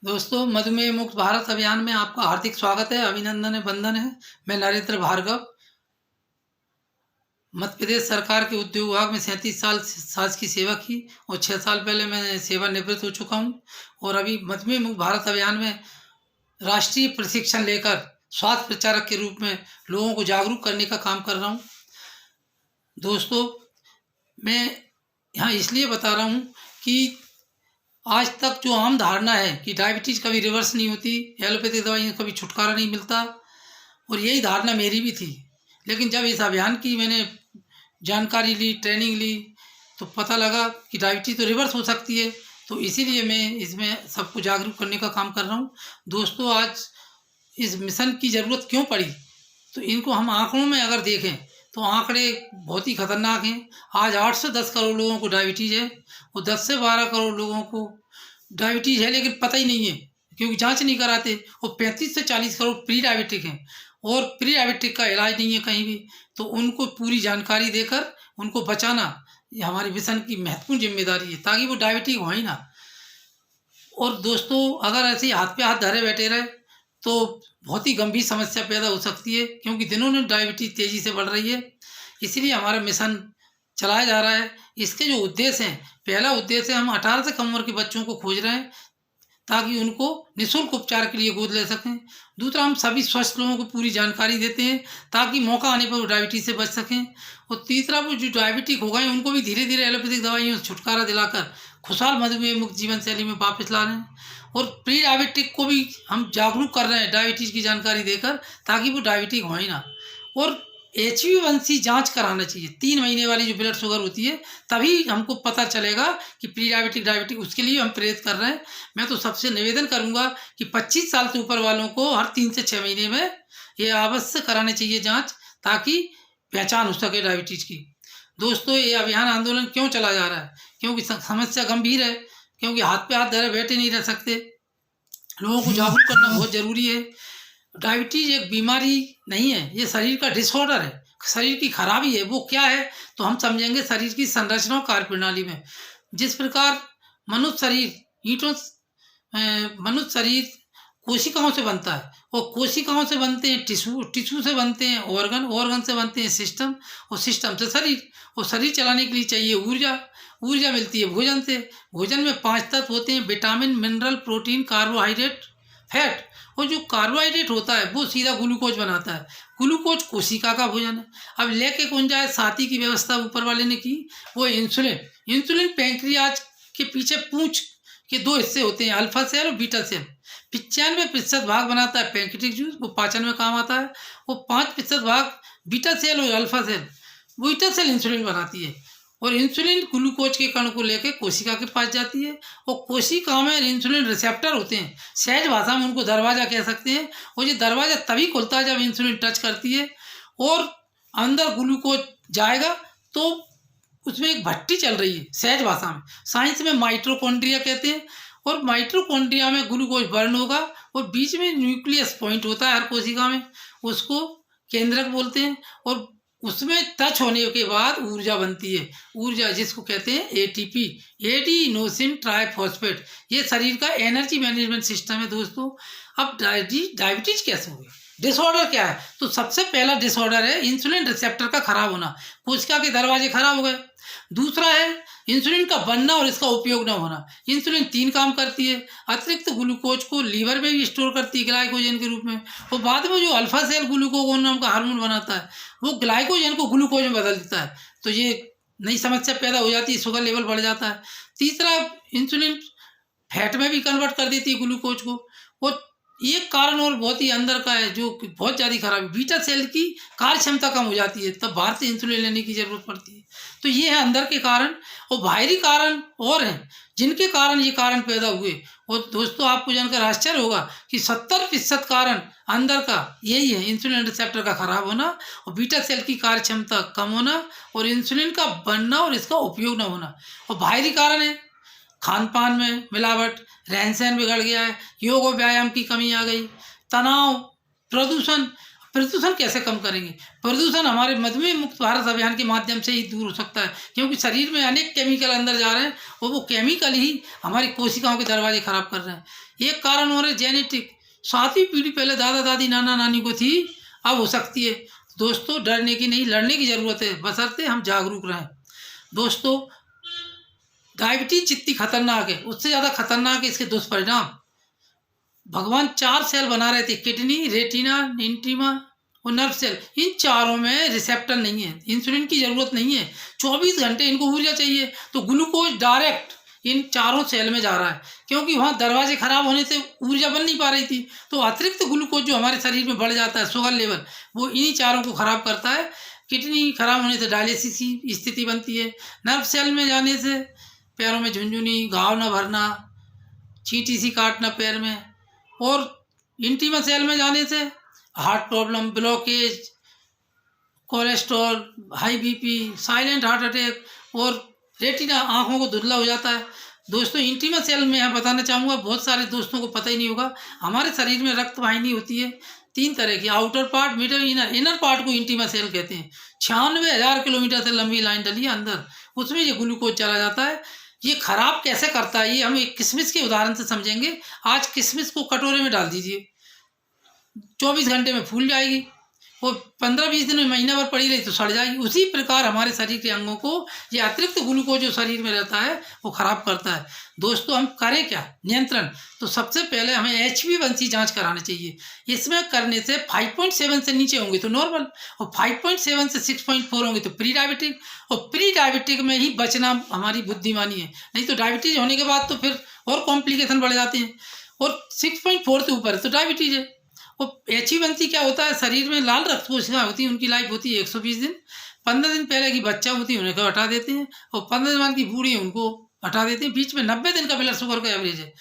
दोस्तों, मधुमेह मुक्त भारत अभियान में आपका हार्दिक स्वागत है, अभिनंदन है, वंदन है। मैं नरेंद्र भार्गव, मध्य प्रदेश सरकार के उद्योग विभाग में 37 साल की सेवा की और 6 साल पहले मैं सेवानिवृत्त हो चुका हूँ और अभी मधुमेह मुक्त भारत अभियान में राष्ट्रीय प्रशिक्षण लेकर स्वास्थ्य प्रचारक के रूप में लोगों को जागरूक करने का काम कर रहा हूँ। दोस्तों, मैं यहाँ इसलिए बता रहा हूँ कि आज तक जो आम धारणा है कि डायबिटीज़ कभी रिवर्स नहीं होती, एलोपैथिक दवाइयों से कभी छुटकारा नहीं मिलता, और यही धारणा मेरी भी थी। लेकिन जब इस अभियान की मैंने जानकारी ली, ट्रेनिंग ली, तो पता लगा कि डायबिटीज़ तो रिवर्स हो सकती है। तो इसीलिए मैं इसमें सबको जागरूक करने का काम कर रहा हूँ। दोस्तों, आज इस मिशन की ज़रूरत क्यों पड़ी, तो इनको हम आंकड़ों में अगर देखें तो आंकड़े बहुत ही खतरनाक हैं। आज 8 से 10 करोड़ लोगों को डायबिटीज़ है और 10 से 12 करोड़ लोगों को डायबिटीज़ है लेकिन पता ही नहीं है, क्योंकि जांच नहीं कराते। और 35 से 40 करोड़ प्री डायबिटिक हैं और प्री डायबिटिक का इलाज नहीं है कहीं भी। तो उनको पूरी जानकारी देकर उनको बचाना ये हमारी मिशन की महत्वपूर्ण जिम्मेदारी है, ताकि वो डायबिटिक हो ही ना। और दोस्तों, अगर ऐसे ही हाथ पे हाथ धरे बैठे रहे तो बहुत ही गंभीर समस्या पैदा हो सकती है, क्योंकि दिनों दिन डायबिटीज तेजी से बढ़ रही है। इसीलिए हमारा मिशन चलाया जा रहा है। इसके जो उद्देश्य हैं, पहला उद्देश्य है हम 18 से कम उम्र के बच्चों को खोज रहे हैं ताकि उनको निःशुल्क उपचार के लिए गोद ले सकें। दूसरा, हम सभी स्वस्थ लोगों को पूरी जानकारी देते हैं ताकि मौका आने पर वो डायबिटीज से बच सकें। और तीसरा, वो जो डायबिटिक हो गए उनको भी धीरे धीरे एलोपैथिक दवाइयों से छुटकारा दिलाकर खुशहाल मधुमेह मुक्त जीवन शैली में वापस ला रहे हैं। और प्री डायबिटिक को भी हम जागरूक कर रहे हैं डायबिटीज की जानकारी देकर, ताकि वो डायबिटिक हो ही ना। और HbA1c जांच कराना चाहिए, 3 महीने वाली जो ब्लड शुगर होती है, तभी हमको पता चलेगा कि प्री डायबिटिक उसके लिए हम प्रेरित कर रहे हैं। मैं तो सबसे निवेदन करूंगा कि 25 साल से ऊपर वालों को हर 3 से 6 महीने में ये अवश्य कराने चाहिए जांच, ताकि पहचान हो सके डायबिटीज की। दोस्तों, ये अभियान आंदोलन क्यों चला जा रहा है? क्योंकि समस्या गंभीर है, क्योंकि हाथ पे हाथ धरे बैठे नहीं रह सकते। लोगों को जागरूक करना बहुत जरूरी है। डायबिटीज एक बीमारी नहीं है, ये शरीर का डिसऑर्डर है, शरीर की खराबी है। वो क्या है तो हम समझेंगे शरीर की संरचना और कार्यप्रणाली में। जिस प्रकार मनुष्य शरीर ईंटों मनुष्य शरीर कोशिकाओं से बनता है, और कोशिकाओं से बनते हैं टिश्यू, टिश्यू से बनते हैं ऑर्गन, ऑर्गन से बनते हैं सिस्टम, और सिस्टम से शरीर। और शरीर चलाने के लिए चाहिए ऊर्जा, ऊर्जा मिलती है भोजन से। भोजन में 5 तत्व होते हैं: vitamin, mineral, protein, carbohydrate, fat. और जो कार्बोहाइड्रेट होता है वो सीधा ग्लूकोज बनाता है। ग्लूकोज कोशिका का भोजन है। अब लेके कौन जाए, साथी की व्यवस्था ऊपर वाले ने की, वो इंसुलिन। इंसुलिन पैंक्रियाज के पीछे पूंछ के 2 हिस्से होते हैं, अल्फा सेल और बीटा सेल। 95% भाग बनाता है पैंक्रियाटिक जूस, वो पाचन में काम आता है। वो 5% भाग बीटा सेल और alpha cell, beta cell insulin बनाती है। और इंसुलिन ग्लूकोज के कण को लेकर कोशिका के पास जाती है, और कोशिका में इंसुलिन रिसेप्टर होते हैं, सहज भाषा में उनको दरवाजा कह सकते हैं। और ये दरवाजा तभी खुलता है जब इंसुलिन टच करती है और अंदर ग्लूकोज जाएगा। तो उसमें एक भट्टी चल रही है, सहज भाषा में, साइंस में माइटोकॉन्ड्रिया कहते हैं। और माइटोकॉन्ड्रिया में ग्लूकोज बर्न होगा, और बीच में न्यूक्लियस पॉइंट होता है हर कोशिका में, उसको केंद्रक बोलते हैं। और उसमें टच होने के बाद ऊर्जा बनती है, ऊर्जा जिसको कहते हैं ATP, एडिनोसिन ट्राइफॉस्फेट। ये शरीर का एनर्जी मैनेजमेंट सिस्टम है। दोस्तों, अब डायबिटीज कैसे हो गई, डिसऑर्डर क्या है? तो सबसे पहला डिसऑर्डर है इंसुलिन रिसेप्टर का खराब होना, कोशिका के दरवाजे खराब हो गए। दूसरा है इंसुलिन का बनना और इसका उपयोग न होना। इंसुलिन 3 काम करती है: अतिरिक्त ग्लूकोज को लीवर में भी स्टोर करती है ग्लाइकोजन के रूप में, और बाद में जो अल्फा सेल ग्लूकागोन नाम का हार्मोन बनाता है, वो ग्लाइकोजन को ग्लूकोज में बदल देता है। तो ये नई समस्या पैदा हो जाती है, शुगर लेवल बढ़ जाता है। तीसरा, इंसुलिन फैट में भी कन्वर्ट कर देती है ग्लूकोज को। और एक कारण और बहुत ही अंदर का है जो कि बहुत ज़्यादा खराब है, बीटा सेल की कार्य क्षमता कम हो जाती है, तब बाहर से इंसुलिन लेने की जरूरत पड़ती है। तो ये है अंदर के कारण, और बाहरी कारण और हैं जिनके कारण ये कारण पैदा हुए। और दोस्तों, आपको जानकर आश्चर्य होगा कि 70% कारण अंदर का यही है: इंसुलिन रिसेप्टर का खराब होना, और बीटा सेल की कार्य क्षमता कम होना, और इंसुलिन का बनना और इसका उपयोग न होना। और बाहरी कारण है खान पान में मिलावट, रहन सहन बिगड़ गया है, योग और व्यायाम की कमी आ गई, तनाव, प्रदूषण। प्रदूषण कैसे कम करेंगे? प्रदूषण हमारे मधुमेह मुक्त भारत अभियान के माध्यम से ही दूर हो सकता है, क्योंकि शरीर में अनेक केमिकल अंदर जा रहे हैं और वो केमिकल ही हमारी कोशिकाओं के दरवाजे खराब कर रहे हैं। एक कारण हो रहा है जेनेटिक। 7वीं पीढ़ी पहले दादा दादी नाना नानी को थी, अब हो सकती है। दोस्तों, डरने की नहीं, लड़ने की ज़रूरत है, बशर्ते हम जागरूक रहें। दोस्तों, डायबिटीज जितनी खतरनाक है उससे ज़्यादा खतरनाक है इसके दुष्परिणाम। भगवान 4 सेल बना रहे थे, किडनी, रेटिना, इंटीमा और नर्व सेल। इन चारों में रिसेप्टर नहीं है, इंसुलिन की ज़रूरत नहीं है। 24 घंटे इनको ऊर्जा चाहिए, तो ग्लूकोज डायरेक्ट इन चारों सेल में जा रहा है, क्योंकि वहाँ दरवाजे खराब होने से ऊर्जा बन नहीं पा रही थी। तो अतिरिक्त ग्लूकोज जो हमारे शरीर में बढ़ जाता है, शुगर लेवल, वो इन्हीं चारों को खराब करता है। किडनी खराब होने से डायलिसिस की स्थिति बनती है। नर्व सेल में जाने से पैरों में झुनझुनी, घाव न भरना, चींटी सी काटना पैर में, और इंटीमा सेल में जाने से heart problem, blockage, cholesterol, high BP, silent heart attack, और रेटिना, आंखों को धुंधला हो जाता है। दोस्तों, इंटीमा सेल में यहाँ बताना चाहूँगा, बहुत सारे दोस्तों को पता ही नहीं होगा, हमारे शरीर में रक्त वाहिनी होती है 3 तरह की, outer part, middle, inner. Inner part को इंटीमा सेल कहते हैं। 96,000 किलोमीटर से लंबी लाइन डली है अंदर, उसमें ये ग्लूकोज चला जाता है। ये खराब कैसे करता है, ये हम एक किशमिश के उदाहरण से समझेंगे। आज किशमिश को कटोरे में डाल दीजिए, 24 घंटे में फूल जाएगी, वो 15-20 दिन में, महीना भर पड़ी रही तो सड़ जाएगी। उसी प्रकार हमारे शरीर के अंगों को ये अतिरिक्त ग्लूकोज जो शरीर में रहता है वो खराब करता है। दोस्तों, हम करें क्या नियंत्रण? तो सबसे पहले हमें HbA1c जांच करानी चाहिए। इसमें करने से 5.7 से नीचे होंगे तो नॉर्मल, और 5.7 से 6.4 होंगे तो प्री डायबिटिक। और प्री डायबिटिक में ही बचना हमारी बुद्धिमानी है, नहीं तो डायबिटीज होने के बाद तो फिर और कॉम्प्लिकेशन बढ़ जाते हैं। और 6.4 से ऊपर तो डायबिटीज है। वो HbA1c क्या होता है, शरीर में लाल रक्त कोशिकाएं होती हैं, उनकी लाइफ होती है 120 दिन। 15 दिन पहले की बच्चा होती है उन्हें हटा देते हैं, और 15 दिन बाद की बूढ़ी है उनको हटा देते हैं। बीच में 90 दिन का ब्लड शुगर का एवरेज है।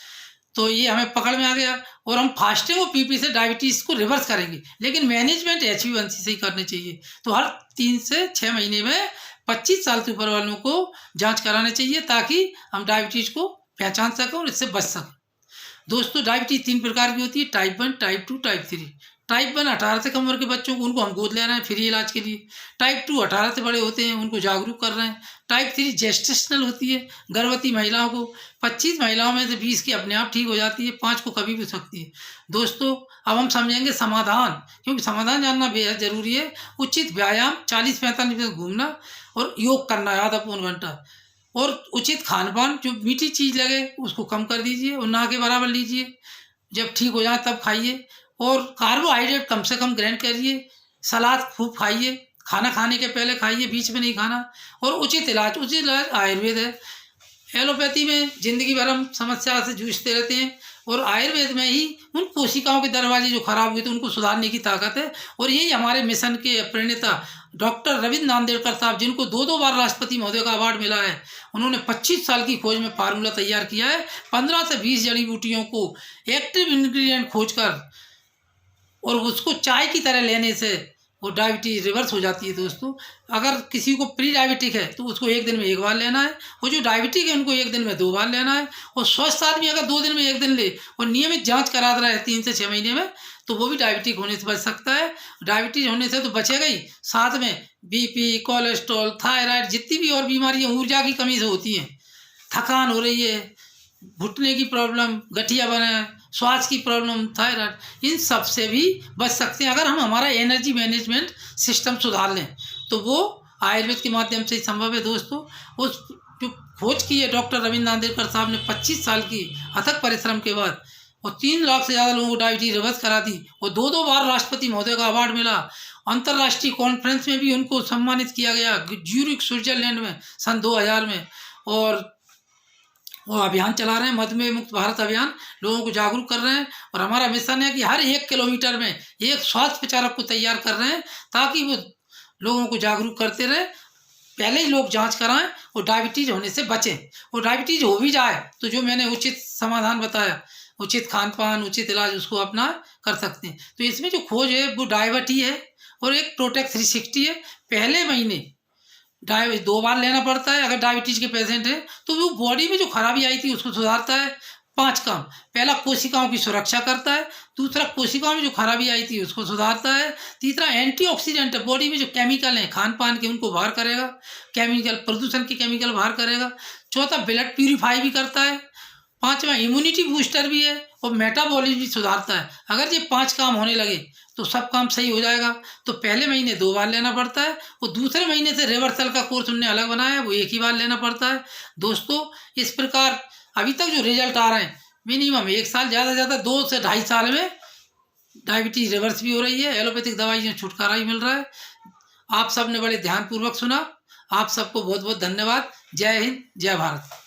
तो ये हमें पकड़ में आ गया, और हम फास्टिंग और PP से डायबिटीज़ को रिवर्स करेंगे, लेकिन मैनेजमेंट HbA1c से ही करनी चाहिए। तो हर 3 से 6 महीने में 25 साल से ऊपर वालों को जाँच कराना चाहिए, ताकि हम डायबिटीज़ को पहचान सकें और इससे बच सकें। दोस्तों, डायबिटीज 3 प्रकार की होती है, टाइप 1, टाइप 2, टाइप 3। टाइप 1 18 से कम उम्र के बच्चों को, उनको हम गोद ले रहे हैं फ्री इलाज के लिए। टाइप 2 18 से बड़े होते हैं, उनको जागरूक कर रहे हैं। टाइप 3 जेस्टेशनल होती है, गर्भवती महिलाओं को। 25 महिलाओं में से 20 की अपने आप ठीक हो जाती है, 5 को कभी भी हो सकती है। दोस्तों, अब हम समझेंगे समाधान, क्योंकि समाधान जानना बेहद जरूरी है। उचित व्यायाम, 40-45 मिनट घूमना, और योग करना आधा पौन घंटा, और उचित खान पान, जो मीठी चीज़ लगे उसको कम कर दीजिए और ना के बराबर लीजिए। जब ठीक हो जाए तब खाइए, और कार्बोहाइड्रेट कम से कम ग्रहण करिए। सलाद खूब खाइए, खाना खाने के पहले खाइए, बीच में नहीं खाना। और उचित इलाज आयुर्वेद है। एलोपैथी में ज़िंदगी भर हम समस्या से जूझते रहते हैं, और आयुर्वेद में ही उन कोशिकाओं के दरवाजे जो खराब हुए थे उनको सुधारने की ताकत है। और यही हमारे मिशन के प्रणेता डॉक्टर रविंद्र नांदेड़कर साहब, जिनको 2 बार राष्ट्रपति महोदय का अवार्ड मिला है, उन्होंने 25 साल की खोज में फार्मूला तैयार किया है। 15 से 20 जड़ी बूटियों को एक्टिव इंग्रेडिएंट खोजकर, और उसको चाय की तरह लेने से वो डायबिटीज रिवर्स हो जाती है। दोस्तों, अगर किसी को प्री डायबिटिक है तो उसको 1 दिन में 1 बार लेना है, और जो डायबिटिक है उनको 1 दिन में 2 बार लेना है। और स्वस्थ आदमी अगर 2 दिन में 1 दिन ले और नियमित जांच करा रहा है 3 से 6 महीने में, तो वो भी डायबिटिक होने से बच सकता है। डायबिटीज होने से तो बचेगा ही, साथ में BP, कोलेस्ट्रॉल, थायराइड, जितनी भी और बीमारियाँ ऊर्जा की कमी से होती हैं, थकान हो रही है, घुटने की प्रॉब्लम, गठिया बना है, श्वास की प्रॉब्लम, थायराइड, इन सब से भी बच सकते हैं अगर हम हमारा एनर्जी मैनेजमेंट सिस्टम सुधार लें। तो वो आयुर्वेद के माध्यम से ही संभव है। दोस्तों, उस जो खोज की है डॉक्टर रविंद्र नांदेड़कर साहब ने 25 साल की अथक परिश्रम के बाद, और 3 लाख से ज़्यादा लोगों को डायबिटीज रिवर्स करा दी, और 2 बार राष्ट्रपति महोदय का अवार्ड मिला। अंतर्राष्ट्रीय कॉन्फ्रेंस में भी उनको सम्मानित किया गया, ज्यूरिख स्विट्जरलैंड में सन 2000 में। और वो अभियान चला रहे हैं, मधुमेह मुक्त भारत अभियान, लोगों को जागरूक कर रहे हैं। और हमारा मिशन है कि हर 1 किलोमीटर में एक स्वास्थ्य प्रचारक को तैयार कर रहे हैं, ताकि वो लोगों को जागरूक करते रहे। पहले ही लोग जांच कराएं और डायबिटीज होने से बचें। और डायबिटीज हो भी जाए तो जो मैंने उचित समाधान बताया, उचित खान पान, उचित इलाज, उसको अपना कर सकते हैं। तो इसमें जो खोज है वो डायबिटी है, और एक प्रोटेक्ट 360 है। पहले महीने 2 बार लेना पड़ता है अगर डायबिटीज के पेशेंट है, तो वो बॉडी में जो खराबी आई थी उसको सुधारता है। 5 काम। पहला, कोशिकाओं की सुरक्षा करता है। दूसरा, कोशिकाओं में जो खराबी आई थी उसको सुधारता है। तीसरा, एंटीऑक्सीडेंट है, बॉडी में जो केमिकल हैं खान पान के उनको बाहर करेगा, केमिकल प्रदूषण के केमिकल बाहर करेगा। चौथा, ब्लड प्यूरिफाई भी करता है। पांचवा, इम्यूनिटी बूस्टर भी है और मेटाबॉलिज्म भी सुधारता है। अगर ये 5 काम होने लगे तो सब काम सही हो जाएगा। तो पहले महीने 2 बार लेना पड़ता है और दूसरे महीने से रिवर्सल का कोर्स उन्होंने अलग बनाया है, वो 1 ही बार लेना पड़ता है। दोस्तों, इस प्रकार अभी तक जो रिजल्ट आ रहे हैं, मिनिमम 1 साल, ज़्यादा से ज़्यादा 2 से ढाई साल में डायबिटीज रिवर्स भी हो रही है, एलोपैथिक दवाई से छुटकारा भी मिल रहा है। आप सबने बड़े ध्यानपूर्वक सुना। आप सबको बहुत बहुत धन्यवाद। जय हिंद, जय भारत।